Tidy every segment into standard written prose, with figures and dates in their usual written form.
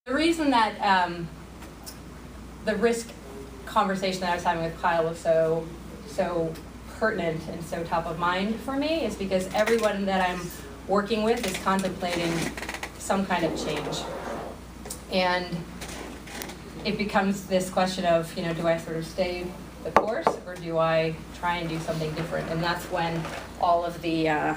The reason that the risk conversation that I was having with Kyle was so pertinent and so top of mind for me is because everyone that I'm working with is contemplating some kind of change. And it becomes this question of, do I sort of stay the course or do I try and do something different? And that's when all the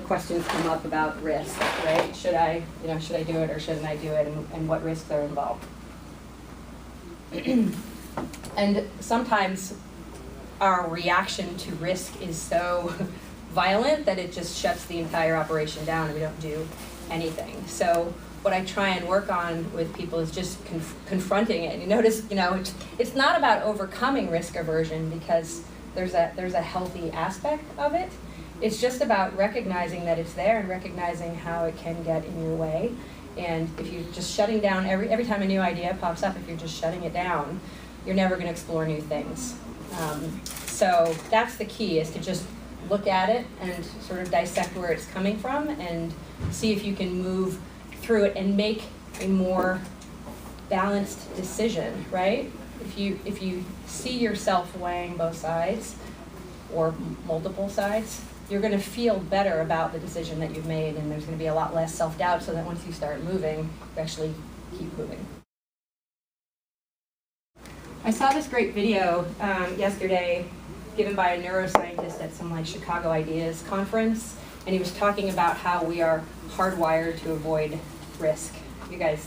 questions come up about risk, right? Should I do it or shouldn't I do it, and what risks are involved? And sometimes our reaction to risk is so violent that it just shuts the entire operation down and we don't do anything. So what I try and work on with people is just confronting it. And you notice, it's not about overcoming risk aversion because there's a healthy aspect of it. It's just about recognizing that it's there and recognizing how it can get in your way. And if you're just shutting down, every time a new idea pops up, if you're just shutting it down, you're never going to explore new things. So that's the key, is to just look at it and sort of dissect where it's coming from and see if you can move through it and make a more balanced decision, right? If you see yourself weighing both sides or multiple sides, you're going to feel better about the decision that you've made, and there's going to be a lot less self-doubt, so that once you start moving, you actually keep moving. I saw this great video yesterday given by a neuroscientist at some Chicago Ideas conference, and he was talking about how we are hardwired to avoid risk. Are you guys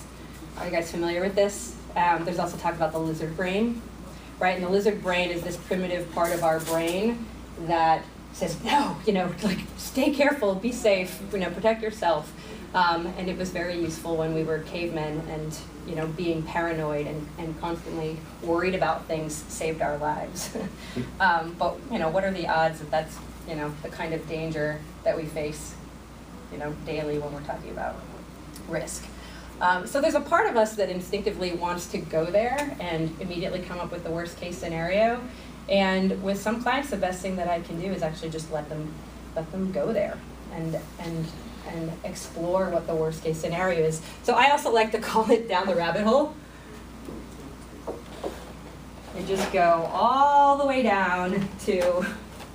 familiar with this? There's also talk about the lizard brain, right? And the lizard brain is this primitive part of our brain that says, no, stay careful, be safe, protect yourself. And it was very useful when we were cavemen, and being paranoid and constantly worried about things saved our lives. But what are the odds that that's the kind of danger that we face daily when we're talking about risk? So there's a part of us that instinctively wants to go there and immediately come up with the worst case scenario. And with some clients, the best thing that I can do is actually just let them go there and explore what the worst case scenario is. So I also like to call it down the rabbit hole. You just go all the way down to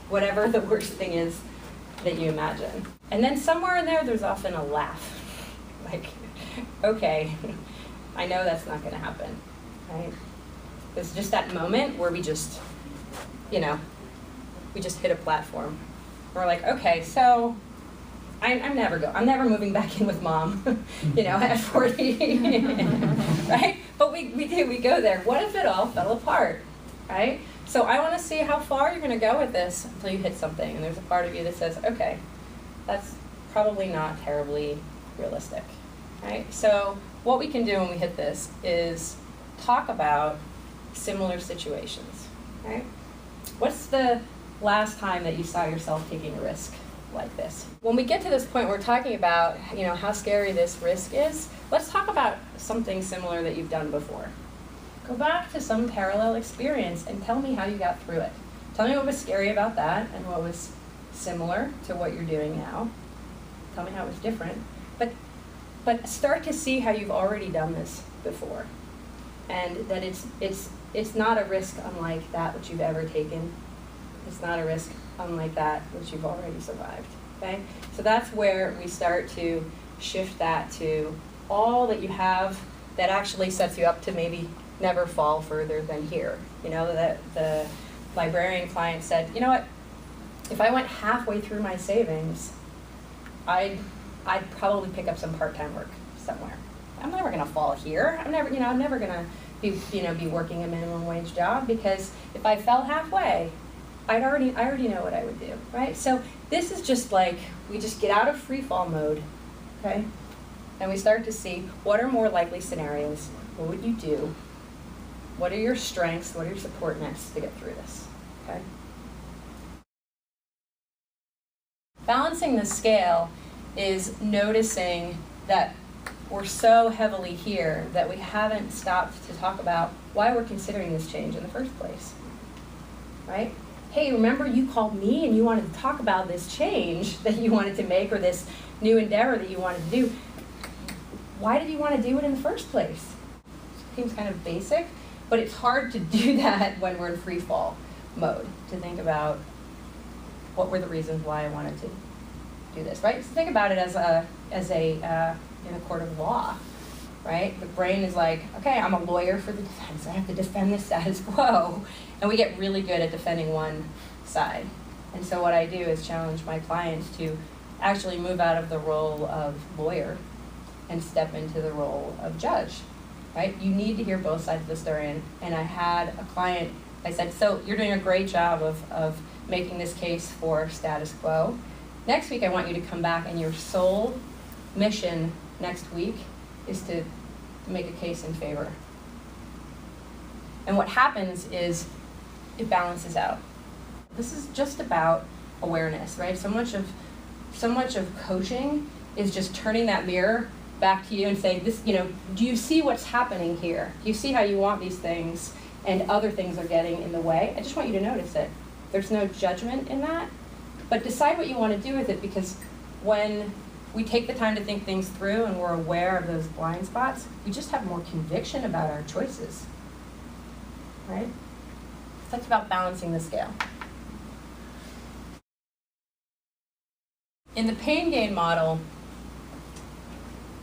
whatever the worst thing is that you imagine. And then somewhere in there's often a laugh. Okay, I know that's not going to happen, right? There's just that moment where we just hit a platform. We're like, okay, so I'm never moving back in with mom, at 40, right? But we go there. What if it all fell apart, right? So I want to see how far you're going to go with this until you hit something. And there's a part of you that says, okay, that's probably not terribly realistic, right? So what we can do when we hit this is talk about similar situations, right? What's the last time that you saw yourself taking a risk like this? When we get to this point, we're talking about, how scary this risk is. Let's talk about something similar that you've done before. Go back to some parallel experience and tell me how you got through it. Tell me what was scary about that and what was similar to what you're doing now. Tell me how it was different. But start to see how you've already done this before, and that it's not a risk unlike that which you've ever taken. It's not a risk unlike that which you've already survived, okay? So that's where we start to shift that to all that you have that actually sets you up to maybe never fall further than here. That the librarian client said, what, if I went halfway through my savings, I'd probably pick up some part-time work somewhere. I'm never gonna fall here. I'm never gonna be working a minimum wage job, because if I fell halfway, I already know what I would do, right? So this is just we just get out of free fall mode, okay? And we start to see what are more likely scenarios. What would you do? What are your strengths? What are your support nets to get through this, okay? Balancing the scale is noticing that we're so heavily here that we haven't stopped to talk about why we're considering this change in the first place, right? Hey, remember you called me and you wanted to talk about this change that you wanted to make, or this new endeavor that you wanted to do. why did you want to do it in the first place? Seems kind of basic, but it's hard to do that when we're in free fall mode, to think about what were the reasons why I wanted to do this, right? So think about it as in a court of law, right? The brain is like, okay, I'm a lawyer for the defense. I have to defend the status quo. And we get really good at defending one side. And so what I do is challenge my clients to actually move out of the role of lawyer and step into the role of judge, right? You need to hear both sides of the story. And I had a client, I said, so you're doing a great job of making this case for status quo. Next week, I want you to come back, and your sole mission next week is to make a case in favor. And what happens is it balances out. This is just about awareness, right? So much of coaching is just turning that mirror back to you and saying, this, do you see what's happening here? Do you see how you want these things and other things are getting in the way? I just want you to notice it. There's no judgment in that, but decide what you want to do with it, because when we take the time to think things through and we're aware of those blind spots, we just have more conviction about our choices, right? So that's about balancing the scale. In the pain gain model,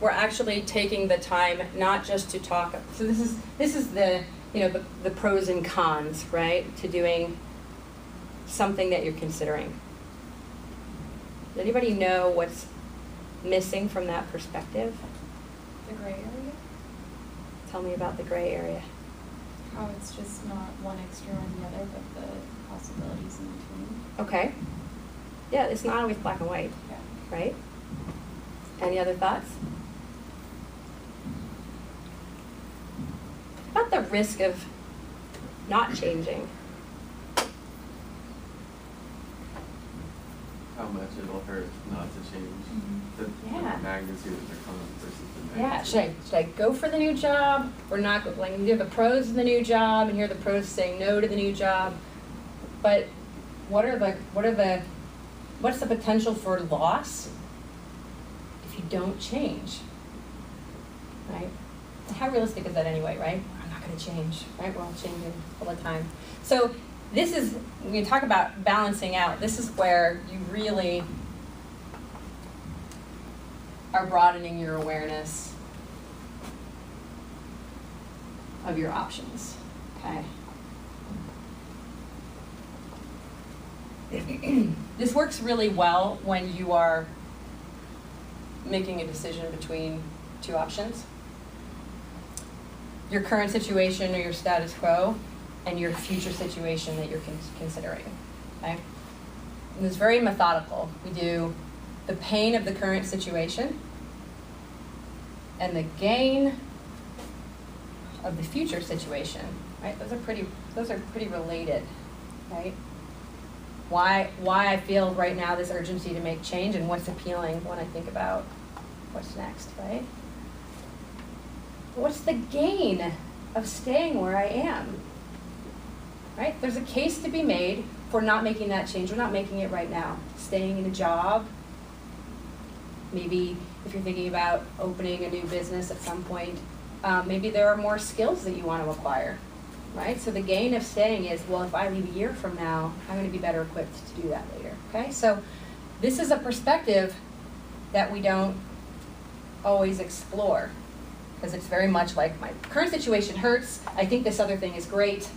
we're actually taking the time not just to talk. So this is the the pros and cons, right, to doing something that you're considering. Does anybody know what's missing from that perspective? The gray area? Tell me about the gray area. How it's just not one extreme or the other, but the possibilities in between. Okay. Yeah, it's not always black and white, Yeah. right? Any other thoughts? About the risk of not changing. How much it'll hurt not to change. Mm-hmm. Yeah. The magnitude of the con versus the Yeah, magnitude. should I go for the new job or not go? Like, you have the pros of the new job and here are the pros saying no to the new job. But what's the potential for loss if you don't change, right? And how realistic is that anyway, right? I'm not going to change, right? We're all changing all the time. So this is, when you talk about balancing out, this is where you really are broadening your awareness of your options, okay? This works really well when you are making a decision between two options. Your current situation or your status quo, and your future situation that you're considering, okay? And it's very methodical. We do the pain of the current situation and the gain of the future situation, right? Those are pretty related, right? Why I feel right now this urgency to make change and what's appealing when I think about what's next, right? What's the gain of staying where I am, right? There's a case to be made for not making that change or not making it right now. Staying in a job, maybe if you're thinking about opening a new business at some point, maybe there are more skills that you want to acquire, right? So the gain of staying is, well, if I leave a year from now, I'm going to be better equipped to do that later, okay? So this is a perspective that we don't always explore, because it's very much like, my current situation hurts, I think this other thing is great,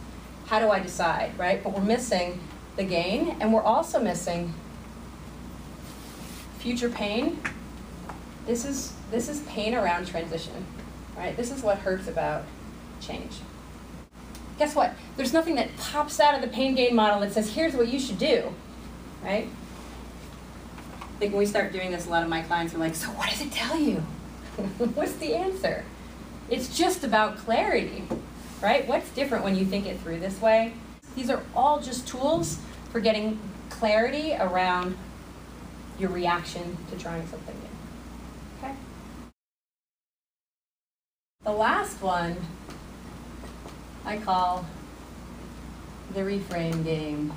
how do I decide, right? But we're missing the gain, and we're also missing future pain. This is pain around transition, right? This is what hurts about change. Guess what? There's nothing that pops out of the pain gain model that says, here's what you should do, right? I think when we start doing this, a lot of my clients are like, so what does it tell you? What's the answer? It's just about clarity, right? What's different when you think it through this way? These are all just tools for getting clarity around your reaction to trying something new, okay? The last one I call the reframe game.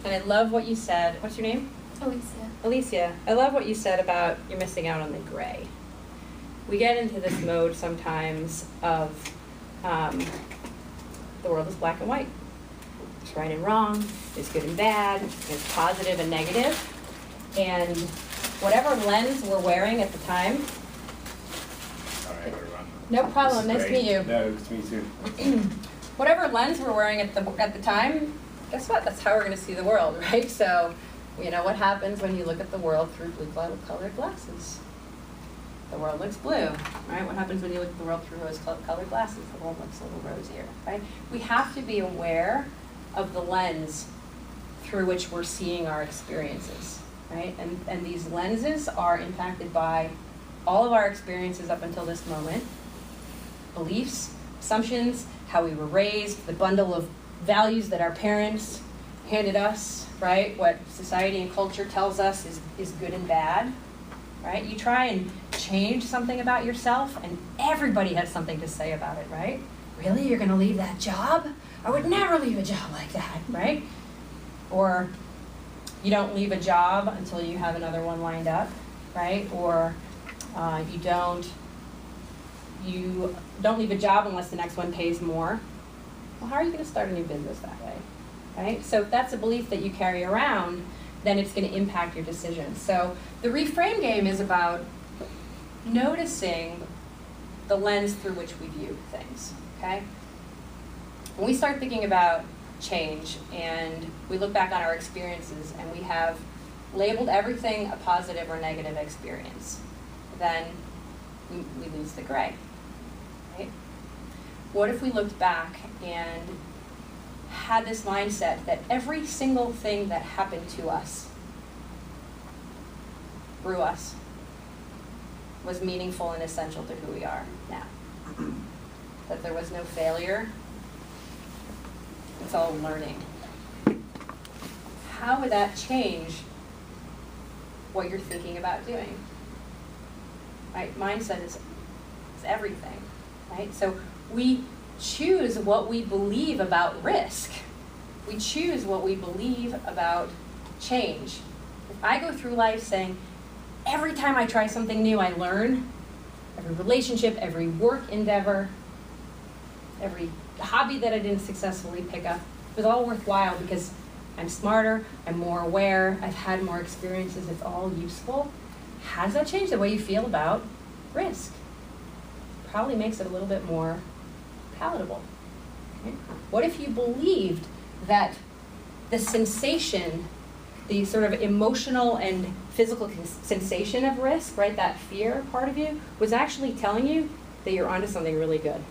And I love what you said. What's your name? Alicia, I love what you said about you're missing out on the gray. We get into this mode sometimes of the world is black and white. There's right and wrong, there's good and bad, there's positive and negative. And whatever lens we're wearing at the time. Sorry, everyone. No problem, nice to meet you. No, nice to meet you. Whatever lens we're wearing at the time, guess what? That's how we're going to see the world, right? So, you know what happens when you look at the world through blue-colored glasses? The world looks blue, right? What happens when you look at the world through rose-colored glasses? The world looks a little rosier, right? We have to be aware of the lens through which we're seeing our experiences, right? And these lenses are impacted by all of our experiences up until this moment, beliefs, assumptions, how we were raised, the bundle of values that our parents handed us, right? What society and culture tells us is good and bad, right? You try and change something about yourself and everybody has something to say about it, right? Really, you're gonna leave that job? I would never leave a job like that, right? Or you don't leave a job until you have another one lined up, right? Or you don't leave a job unless the next one pays more. Well, how are you going to start a new business that way, right? So if that's a belief that you carry around, then it's going to impact your decisions. So the reframe game is about noticing the lens through which we view things, okay? When we start thinking about change and we look back on our experiences and we have labeled everything a positive or negative experience, then we lose the gray. Right? What if we looked back and had this mindset that every single thing that happened to us grew us, was meaningful and essential to who we are now? That there was no failure, it's all learning. How would that change what you're thinking about doing? Right? Mindset is everything. Right? So we choose what we believe about risk. We choose what we believe about change. If I go through life saying, every time I try something new, I learn, every relationship, every work endeavor, every hobby that I didn't successfully pick up, it was all worthwhile because I'm smarter, I'm more aware, I've had more experiences, it's all useful. How does that change the way you feel about risk? Probably makes it a little bit more palatable. Okay? What if you believed that the sensation, the sort of emotional and physical sensation of risk, right, that fear part of you, was actually telling you that you're onto something really good?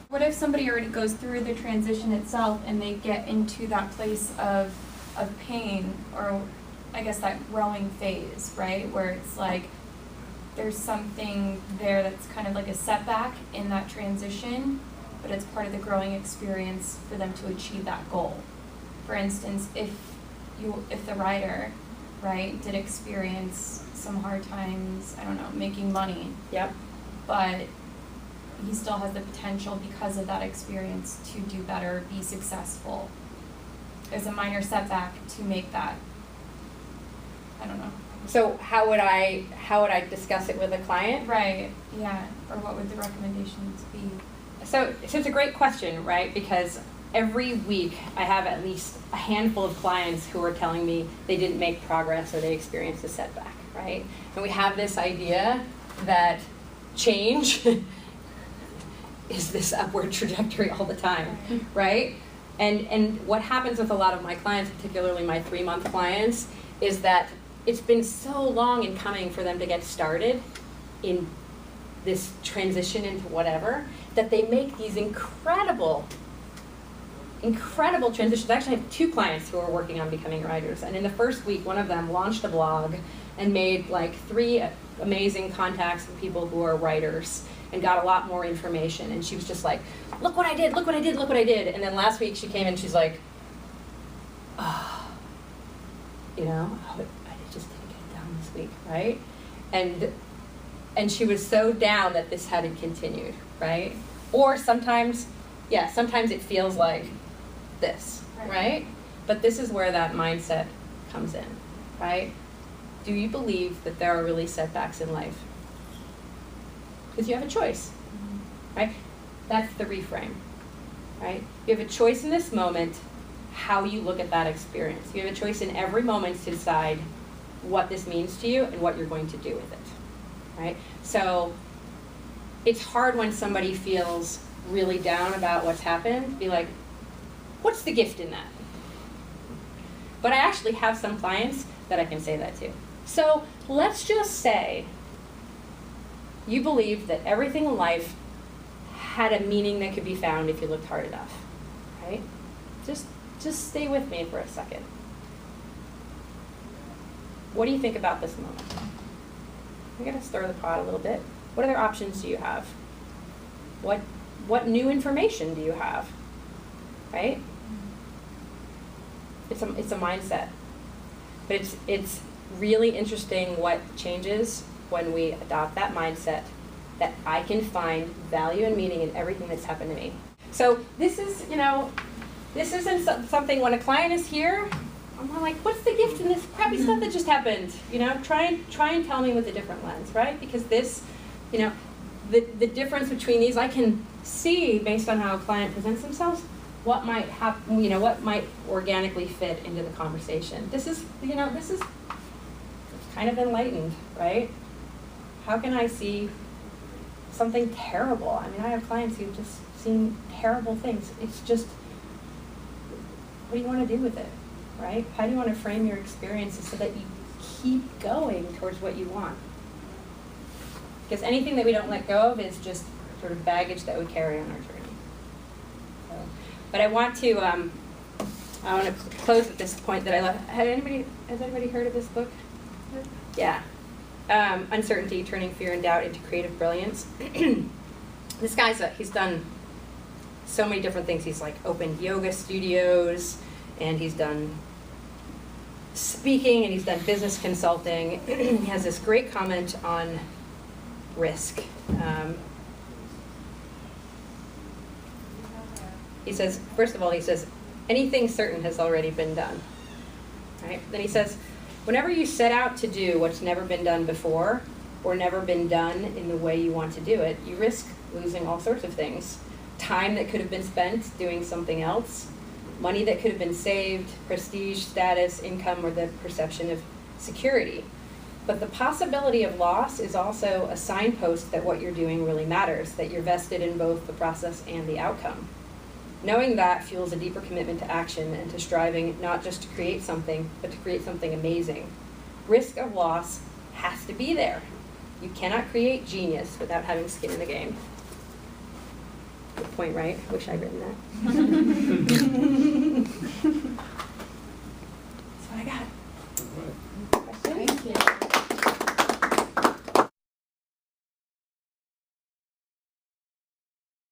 What if somebody already goes through the transition itself and they get into that place of pain, or I guess that growing phase, right, where it's like there's something there that's kind of like a setback in that transition, but it's part of the growing experience for them to achieve that goal. For instance, if the writer, right, did experience some hard times, I don't know, making money. Yep. But he still has the potential because of that experience to do better, be successful. There's a minor setback to make that. I don't know. So how would I discuss it with a client? Right, yeah, or what would the recommendations be? So it's a great question, right? Because every week I have at least a handful of clients who are telling me they didn't make progress or they experienced a setback, right? And we have this idea that change is this upward trajectory all the time, right? And what happens with a lot of my clients, particularly my 3-month clients, is that it's been so long in coming for them to get started in this transition into whatever, that they make these incredible transitions. I actually have 2 clients who are working on becoming writers, and in the first week, one of them launched a blog and made like 3 amazing contacts with people who are writers and got a lot more information. And she was just like, look what I did, look what I did, look what I did. And then last week she came and she's like, oh, you know, I just didn't get it done this week, right? And she was so down that this hadn't continued, right? Or sometimes it feels like this, right? But this is where that mindset comes in, right? Do you believe that there are really setbacks in life? Because you have a choice, right? That's the reframe, right? You have a choice in this moment how you look at that experience. You have a choice in every moment to decide what this means to you and what you're going to do with it, right? So it's hard when somebody feels really down about what's happened, be like, what's the gift in that? But I actually have some clients that I can say that to. So let's just say you believe that everything in life had a meaning that could be found if you looked hard enough, right? Just stay with me for a second. What do you think about this moment? I'm going to stir the pot a little bit. What other options do you have? What new information do you have? Right? It's a mindset. But it's really interesting what changes when we adopt that mindset that I can find value and meaning in everything that's happened to me. So this is, this isn't something when a client is here, I'm more like, what's the gift in this crappy stuff that just happened? Try and tell me with a different lens, right? Because this, the difference between these, I can see based on how a client presents themselves, what might happen, what might organically fit into the conversation. This is kind of enlightened, right? How can I see something terrible? I mean, I have clients who've just seen terrible things. It's just, what do you want to do with it, right? How do you want to frame your experiences so that you keep going towards what you want? Because anything that we don't let go of is just sort of baggage that we carry on our journey. So, but I want to close at this point that I left. Has anybody heard of this book? Yeah. Uncertainty, Turning Fear and Doubt into Creative Brilliance. This guy's he's done so many different things. He's opened yoga studios, and he's done speaking, and he's done business consulting. He has this great comment on risk. He says, first of all, anything certain has already been done. Right? Then he says, whenever you set out to do what's never been done before or never been done in the way you want to do it, you risk losing all sorts of things. Time that could have been spent doing something else, money that could have been saved, prestige, status, income, or the perception of security. But the possibility of loss is also a signpost that what you're doing really matters, that you're vested in both the process and the outcome. Knowing that fuels a deeper commitment to action and to striving not just to create something, but to create something amazing. Risk of loss has to be there. You cannot create genius without having skin in the game. Good point, right? Wish I'd written that.